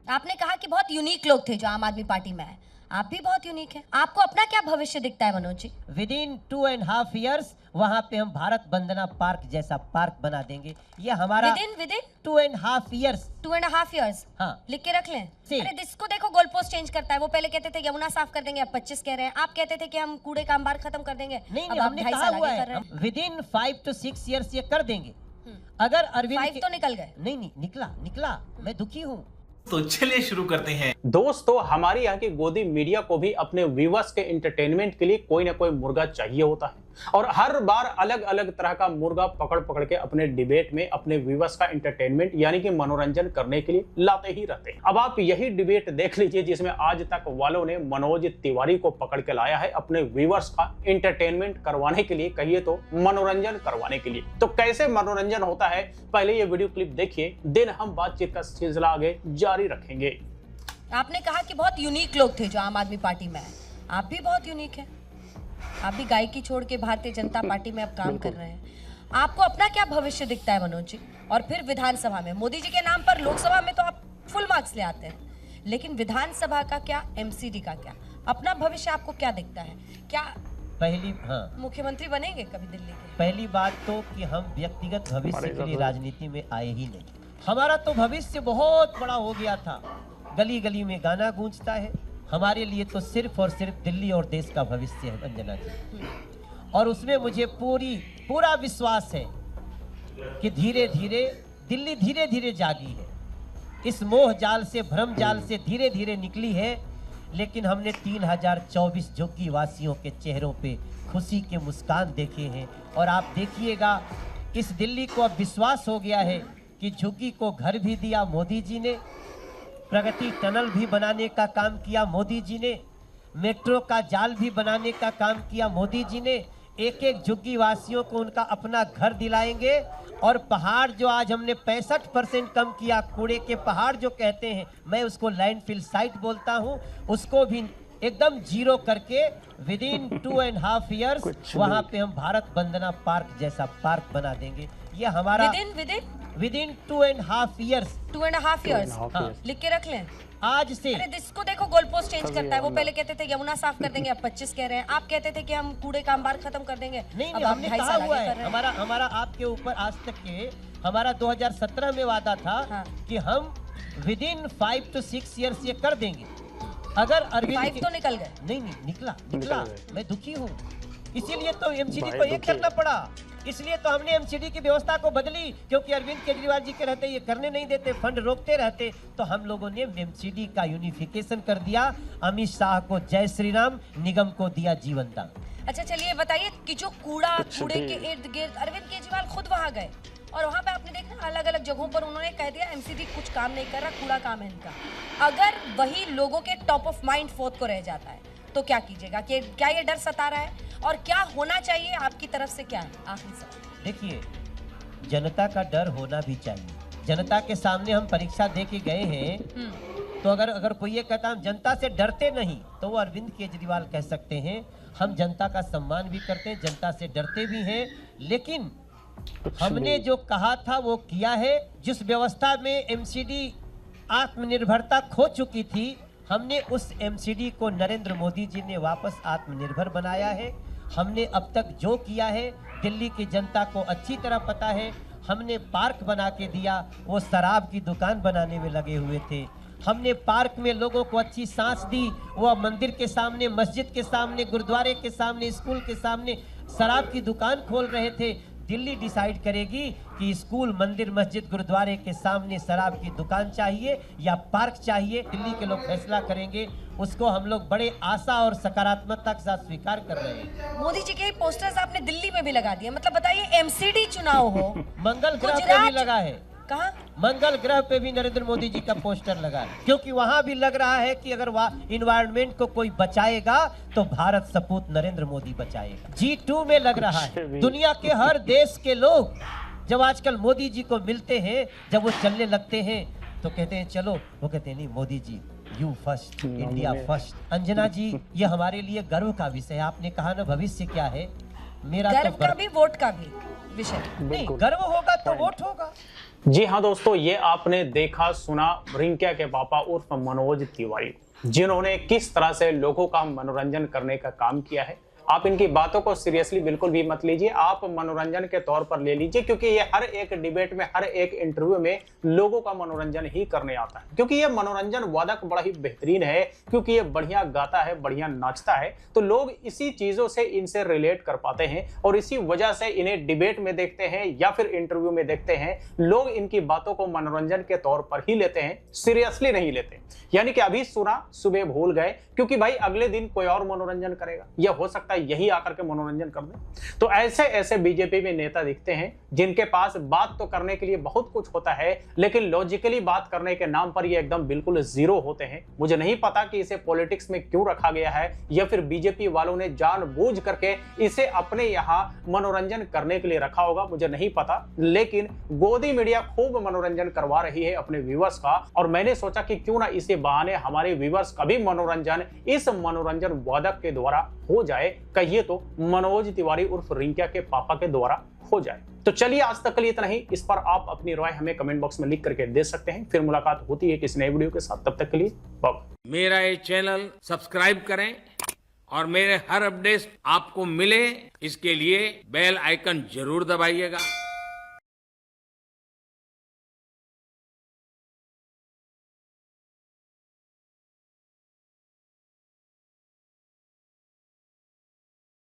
आपने कहा कि बहुत यूनिक लोग थे जो आम आदमी पार्टी में आए। आप भी बहुत यूनिक हैं। आपको अपना क्या भविष्य दिखता है मनोज जी? विदिन 2.5 years वहाँ पे हम भारत वंदना पार्क जैसा पार्क बना देंगे। ये हमारा विदिन 2.5 years। 2.5 years। हाँ, लिख के रख लें। जी। अरे इसको देखो, गोल पोस्ट चेंज करता है। वो पहले कहते थे यमुना साफ कर देंगे, अब 25 कह रहे हैं। आप कहते थे कि हम कूड़े का अंबार खत्म कर देंगे, नहीं अब नहीं, आप हमने 2.5 कहा साल हुआ आगे कर है रहे हैं। विदिन 5 to 6 years ये कर देंगे। अगर अरविंद 5 तो निकल गए। नहीं नहीं निकला, मैं दुखी हूँ। तो चलिए शुरू करते हैं। दोस्तों, हमारे यहाँ की गोदी मीडिया को भी अपने व्यूअर्स के एंटरटेनमेंट के लिए कोई ना कोई मुर्गा चाहिए होता है और हर बार अलग अलग तरह का मुर्गा पकड़ पकड़ के अपने डिबेट में अपने व्यूअर्स का एंटरटेनमेंट यानी कि मनोरंजन करने के लिए लाते ही रहते हैं। अब आप यही डिबेट देख लीजिए जिसमें आज तक वालों ने मनोज तिवारी को पकड़ के लाया है अपने व्यूअर्स का एंटरटेनमेंट करवाने के लिए, कहिए तो मनोरंजन करवाने के लिए। तो कैसे मनोरंजन होता है, पहले ये वीडियो क्लिप देखिए, देन हम बातचीत का सिलसिला आगे जारी रखेंगे। आपने कहा कि बहुत यूनिक लोग थे जो आम आदमी पार्टी में आए। आप भी बहुत यूनिक हैं। आप भी गायकी छोड़ के भारतीय जनता पार्टी में अब काम कर रहे हैं। आपको अपना क्या भविष्य दिखता है मनोज जी? और फिर विधानसभा में मोदी जी के नाम पर लोकसभा में तो आप फुल मार्क्स ले आते हैं, लेकिन विधानसभा का क्या, एमसीडी का क्या, अपना भविष्य आपको क्या दिखता है? क्या मुख्यमंत्री बनेंगे कभी दिल्ली के? पहली बात तो कि हम व्यक्तिगत भविष्य के लिए राजनीति में आए ही नहीं। हमारा तो भविष्य बहुत बड़ा हो गया था, गली गली में गाना गूंजता है। हमारे लिए तो सिर्फ और सिर्फ दिल्ली और देश का भविष्य है अंजना जी, और उसमें मुझे पूरा विश्वास है कि धीरे धीरे दिल्ली धीरे धीरे जागी है, इस मोह जाल से, भ्रम जाल से धीरे धीरे निकली है। लेकिन हमने 3024 झुग्गी वासियों के चेहरों पे खुशी के मुस्कान देखे हैं, और आप देखिएगा इस दिल्ली को अब विश्वास हो गया है कि झुग्गी को घर भी दिया मोदी जी ने, प्रगति टनल भी बनाने का काम किया मोदी जी ने, मेट्रो का जाल भी बनाने का काम किया मोदी जी ने। एक एक झुग्गी वासियों को उनका अपना घर दिलाएंगे, और पहाड़ जो आज हमने 65% कम किया, कूड़े के पहाड़ जो कहते हैं, मैं उसको लैंडफिल साइट बोलता हूं, उसको भी एकदम जीरो करके विदिन 2.5 years वहां पे हम भारत वंदना पार्क जैसा पार्क बना देंगे। ये हमारा विदिन 2.5 years। 2.5 years। हाँ, लिख के रख लें। आज से। अरे इसको देखो, गोल पोस्ट चेंज करता है। वो पहले कहते थे यमुना साफ कर देंगे, अब 25 कह रहे हैं। आप कहते थे कि हम कूड़े का अंबार खत्म कर देंगे, नहीं अब नहीं, आप हमने 2.5 कहा साल हुआ आगे कर है, रहे हैं। हमारा आपके ऊपर आज तक के हमारा 2017 में वादा था। हाँ। कि हम विदिन 5 to 6 years ये कर देंगे। अगर अरविंद 5 तो निकल गए। नहीं निकला, मैं दुखी हूँ। इसीलिए तो एमसीडी को एक करना पड़ा, इसलिए तो हमने एमसीडी की व्यवस्था को बदली, क्योंकि अरविंद केजरीवाल जी के रहते ये करने नहीं देते, फंड रोकते रहते, तो हम लोगों ने एमसीडी का यूनिफिकेशन कर दिया। अमित शाह को जय श्री राम, निगम को दिया जीवन दान। अच्छा चलिए बताइए कि जो कूड़े के इर्द गिर्द अरविंद केजरीवाल खुद वहां गए, और वहां पे आपने देखा अलग अलग जगहों पर उन्होंने कह दिया एमसीडी कुछ काम नहीं कर रहा, कूड़ा काम है इनका। अगर वही लोगों के टॉप ऑफ माइंड फोर्थ को रह जाता है तो क्या कीजिएगा? कि क्या ये डर सता रहा है, और क्या होना चाहिए आपकी तरफ से? क्या है आखिरी सवाल? देखिए, जनता का डर होना भी चाहिए। जनता के सामने हम परीक्षा दे के गए हैं, तो अगर कोई ये कहता हम जनता से डरते नहीं, तो वो अरविंद केजरीवाल कह सकते हैं। हम जनता का सम्मान भी करते हैं, जनता से डरते भी हैं, लेकिन हमने जो कहा था वो किया है। जिस व्यवस्था में एमसीडी आत्मनिर्भरता खो चुकी थी, हमने उस एमसीडी को नरेंद्र मोदी जी ने वापस आत्मनिर्भर बनाया है। हमने अब तक जो किया है दिल्ली की जनता को अच्छी तरह पता है। हमने पार्क बना के दिया, वो शराब की दुकान बनाने में लगे हुए थे। हमने पार्क में लोगों को अच्छी सांस दी, वो मंदिर के सामने, मस्जिद के सामने, गुरुद्वारे के सामने, स्कूल के सामने शराब की दुकान खोल रहे थे। दिल्ली डिसाइड करेगी कि स्कूल, मंदिर, मस्जिद, गुरुद्वारे के सामने शराब की दुकान चाहिए या पार्क चाहिए। दिल्ली के लोग फैसला करेंगे, उसको हम लोग बड़े आशा और सकारात्मकता के साथ स्वीकार कर रहे हैं। मोदी जी के पोस्टर्स आपने दिल्ली में भी लगा दिए, मतलब बताइए एमसीडी चुनाव हो। मंगल ग्रह पे भी लगा है। कहाँ? मंगल ग्रह पे भी नरेंद्र मोदी जी का पोस्टर लगा है, क्योंकि वहां भी लग रहा है कि अगर इन्वायरमेंट को कोई बचाएगा तो भारत सपूत नरेंद्र मोदी बचाएगा। G2 में लग रहा है। दुनिया के हर देश के लोग जब आजकल मोदी जी को मिलते हैं, जब वो चलने लगते हैं तो कहते हैं चलो, वो कहते हैं नहीं Modi ji, you first, India first. Anjana ji, ये हमारे लिए गर्व का विषय है। आपने कहा ना भविष्य क्या है, मेरा गर्व का भी, वोट का भी विषय नहीं। गर्व होगा तो वोट होगा, जी हाँ दोस्तों, ये आपने देखा सुना रिंकिया के पापा उर्फ मनोज तिवारी, जिन्होंने किस तरह से लोगों का मनोरंजन करने का काम किया है। आप इनकी बातों को सीरियसली बिल्कुल भी मत लीजिए, आप मनोरंजन के तौर पर ले लीजिए, क्योंकि ये हर एक डिबेट में, हर एक इंटरव्यू में लोगों का मनोरंजन ही करने आता है। क्योंकि ये मनोरंजन वादक बड़ा ही बेहतरीन है, क्योंकि ये बढ़िया गाता है, बढ़िया नाचता है, तो लोग इसी चीजों से इनसे रिलेट कर पाते हैं और इसी वजह से इन्हें डिबेट में देखते हैं या फिर इंटरव्यू में देखते हैं। लोग इनकी बातों को मनोरंजन के तौर पर ही लेते हैं, सीरियसली नहीं लेते। यानी कि अभी सुना, सुबह भूल गए, क्योंकि भाई अगले दिन कोई और मनोरंजन करेगा, यह हो सकता है यही आकर के मनोरंजन कर दे। तो ऐसे ऐसे बीजेपी में नेता दिखते हैं जिनके पास बात तो करने के लिए बहुत कुछ होता है, लेकिन लॉजिकली बात करने के नाम पर ये एकदम बिल्कुल जीरो होते हैं। मुझे नहीं पता कि इसे पॉलिटिक्स में क्यों रखा गया है, या फिर बीजेपी वालों ने जानबूझ करके इसे अपने यहाँ मनोरंजन करने के लिए रखा होगा, मुझे नहीं पता। लेकिन गोदी मीडिया खूब मनोरंजन करवा रही है अपने व्यूअर्स का, और मैंने सोचा कि क्यों ना इसी बहाने हमारे व्यूअर्स का भी मनोरंजन इस मनोरंजन वादक के द्वारा हो जाए, कहिए तो मनोज तिवारी उर्फ रिंकिया के पापा के द्वारा हो जाए। तो चलिए, आज तक के लिए इतना ही। इस पर आप अपनी राय हमें कमेंट बॉक्स में लिख करके दे सकते हैं। फिर मुलाकात होती है किसी नए वीडियो के साथ, तब तक के लिए बाय। मेरा ये चैनल सब्सक्राइब करें और मेरे हर अपडेट आपको मिले, इसके लिए बेल आइकन जरूर दबाइएगा।